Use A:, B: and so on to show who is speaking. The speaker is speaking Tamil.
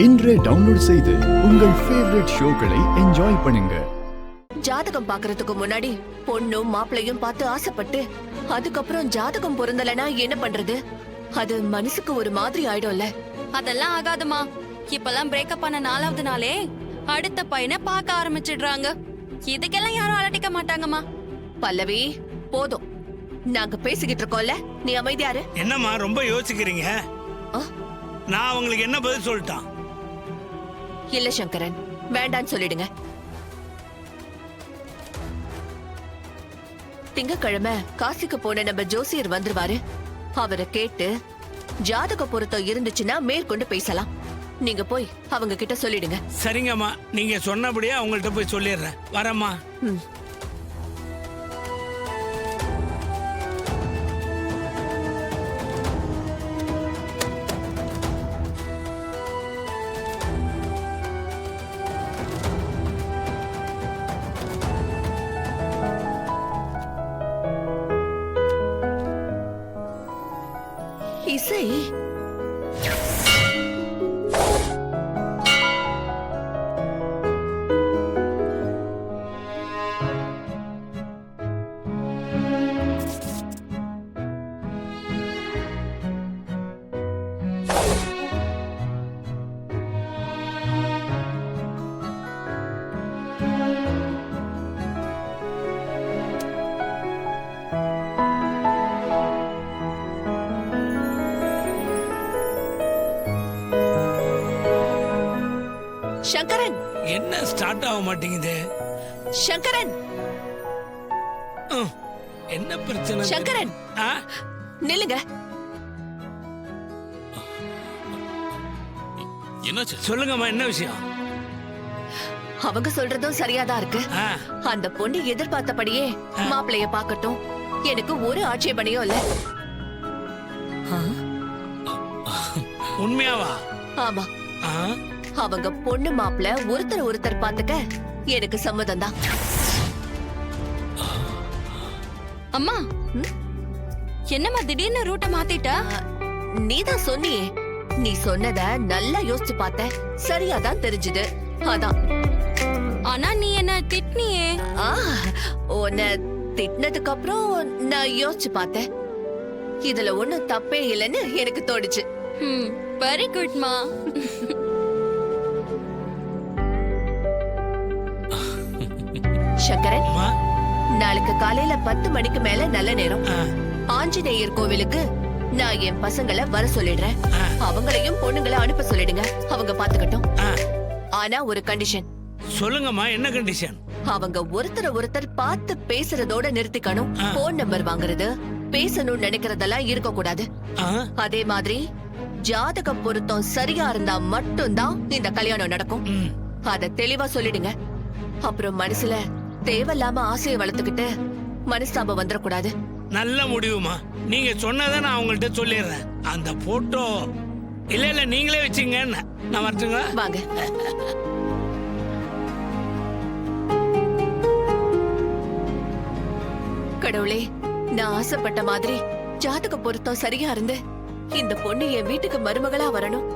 A: இன்றே டவுன்லோட் செய்து உங்கள் ஃபேவரட் ஷோக்களை என்ஜாய் பண்ணுங்க.
B: ஜாதகம் பாக்குறதுக்கு முன்னாடி பொண்ணும் மாப்பிளையும் பார்த்து ஆசைப்பட்டு அதுக்கப்புறம் ஜாதகம் பொருந்தலனா என்ன பண்றது? அது மனசுக்கு ஒரு மாதிரி ஆயிடும்ல.
C: அதெல்லாம் ஆகாதுமா. இப்பெல்லாம் பிரேக்கப் பண்ண 4வது நாளே அடுத்த பையனை பார்க்க ஆரம்பிச்சிடுறாங்க. இதுக்கெல்லாம் யாரும் அலட்டிக்க மாட்டாங்கம்மா.
B: பல்லவி, போதும். நாங்க பேசிக்கிட்டு இருக்கோம்ல, நீ அமைதியாரு.
D: என்னம்மா ரொம்ப யோசிக்கிறீங்க? நான் உங்களுக்கு என்ன பதில் சொல்லிட்டான்?
B: இல்ல சங்கரன், வேண்டான்னு சொல்லிடுங்க. திங்கக்கிழமை காசிக்கு போன நம்ம ஜோசியர் வந்துருவாரு. அவரை கேட்டு ஜாதக பொருத்தம் இருந்துச்சுன்னா மேற்கொண்டு பேசலாம். நீங்க போய் அவங்க கிட்ட சொல்லிடுங்க.
D: சரிங்கம்மா, நீங்க சொன்னபடியே அவங்கள்ட்ட போய் சொல்லிடுறேன். வரேம்மா.
B: இசை சங்கரன்,
D: என்ன ஸ்டார்ட் ஆக மாட்டேங்குது?
B: சங்கரன்,
D: என்ன பிரச்சனை?
B: சங்கரன், நில்லுங்க.
D: என்னாச்சு? சொல்லுங்கம்மா, என்ன விஷயம்?
B: அவங்க சொல்றதும் சரியாதான் இருக்கு. அந்த பொண்ணு எதிர்பார்த்தபடியே மாப்பிளைய பாக்கட்டும், எனக்கு ஒரு ஆட்சேபனையும் இல்ல.
D: உண்மையாவா?
B: ஆமா, அவங்க பொண்ணு மாப்பிள ஒருத்தர் பாத்துக்க எனக்கு சம்மதம் தான்.
C: அம்மா, என்னம்மா திடீர்னு ரூட்ட மாத்திட்ட?
B: நீதான் சொன்னியே. நீ சொன்னத நல்லா யோசிச்சு பார்த்த, சரியாதான் தெரிஞ்சுது. அதான்.
C: ஆனா நீ என்ன திட்டினியே.
B: உன்னை திட்டினதுக்கு அப்புறம் நான் யோசிச்சு பார்த்தேன். இதுல ஒண்ணும் தப்பே இல்லைன்னு எனக்கு தோணுச்சு.
C: வெரி குட்மா.
B: சங்கரன், நாளைக்கு காலையில 10 மணிக்கு மேல நல்ல நேரம். ஆஞ்சநேயர் கோவிலுக்கு நான் என் பசங்களை வர சொல்லிடுறேன். அவங்களையும் பொண்ணுங்களை அனுப்ப சொல்லிடுங்க, அவங்க பாத்துக்கட்டும். ஆனா ஒரு கண்டிஷன்.
D: சொல்லுங்கம்மா, என்ன கண்டிஷன்?
B: அவங்க ஒருத்தர் பார்த்து பேசுறதோட நிறுத்திக்கணும். போன் நம்பர் வாங்குறது, பேசணும்னு நினைக்கிறதெல்லாம் இருக்க கூடாது. அதே மாதிரி ஜாதக பொருத்தம் சரியா இருந்தா மட்டும்தான் இந்த கல்யாணம் நடக்கும். அத தெளிவா சொல்லிடுங்க. அப்புறம் மனசுல தேவையில்லாம ஆசையை வளர்த்துக்கிட்டு மனஸ்தாபம் வந்துடக்கூடாது.
D: நல்ல முடிவுமா. நீங்க சொன்னதை நான் அவங்கள்ட்ட சொல்லிடுறேன். அந்த போட்டோ இல்ல நீங்களே வச்சுங்க. நான் வரட்டுங்களா?
B: வாங்க. கடவுளே, நான் ஆசைப்பட்ட மாதிரி ஜாதக பொருத்தம் சரியா இருந்து இந்த பொண்ணு என் வீட்டுக்கு மருமகளா வரணும்.